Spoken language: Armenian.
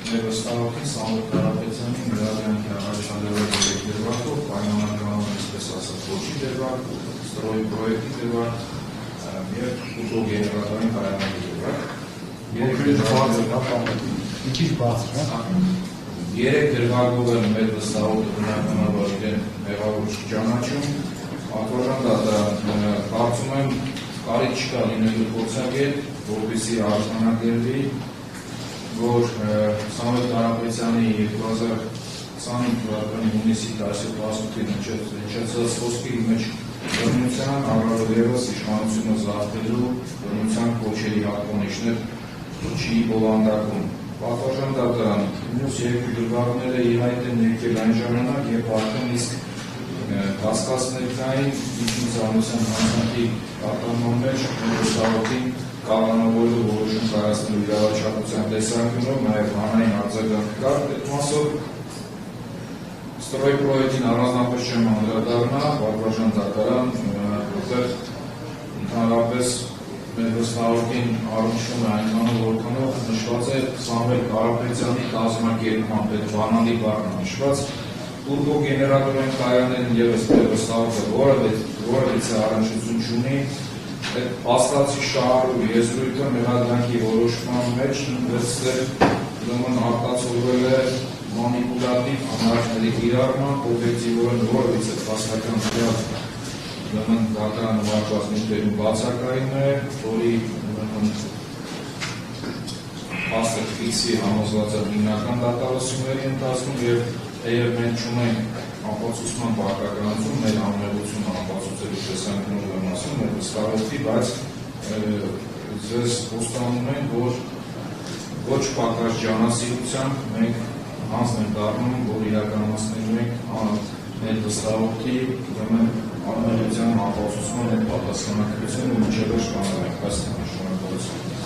Մեր վստահողին Սամվել Կարապետյանի նրավյանքի առաջադրված դերվարկով, պայմանականով այսպես ասած ոչի դերվարկ, ստրոյի պրոյեկտի դերվարկ և ուտող գեներատորին կայանալի դերվարկ։ Երեք դերվարկով են մեր վստահողը բնականաբար իրեն մեղավոր չճանաչում, ակորժան դատարան կարծում եմ կարիք չկա լինելու փորձագետ, որպեսզի արձանագրվի, որ Սամվել Կարապետյանի 2025 թվականի հունիսի 18-ին հնչեցած խոսքերի մեջ բռնության, առավել ևս իշխանությունը զարթելու բռնության քոչերի հատկանիշներ չի բովանդակում։ Պատվարժան դատարան մյուս երկու դրվագները իհայտ են եկել այն ժամանակ, երբ արդեն իսկ կասկածներկային ինքնիզանության հանձնակի կատարման մեջ վստահողին կաղանավորելու որոշում կայացնելու իրավաչափության տեսանկյունով նաև հանրային արձագանք կար այդ մասով ստրոյի պրոյեկտին առանձնապես չեմ անդրադառնա, պատվարժան դատարան, որտեղ ընդհանրապես մեր վստահողին առնչվում է այնքանով որքանով նշված է Սամվել Կարապետյանի կազմակերպմամբ այդ բանալի բառը նշված տուրբոգեներատորային կայաններն ևս մեր վստահողը որևիցե առնչություն չունի այդ փաստացի շահառու եզրույթը մեղադրանքի որոշման մեջ նվստել ուրեմն արտացոլվել է մանիպուլատիվ անհրաժեշտ կիրառման, օբյեկտիվորեն որևիցե փաստական դրած ուրեմն դատարան նվարկված նյութերում բացակայում է, որի ուրեմն փաստը ֆիքսի համոզված է հիմնական դատավարությունների ընթացքում եւ թեև մենք չունենք ապացուցման պարտականություն մեր համեղությունը ապացուցելու տեսանկյունով եմ ասում, մեր վստահողի, բայց ձեզ խոստանում ենք, որ ոչ պակաս ջանասիրությամբ մենք հանձն ենք դառնում, որ իրականացնելու ենք մեր վստահողի անմեղության ապացուցման հետ պատասխանատվությունը մինչև կանգնենք, բայց շնորհակալություն։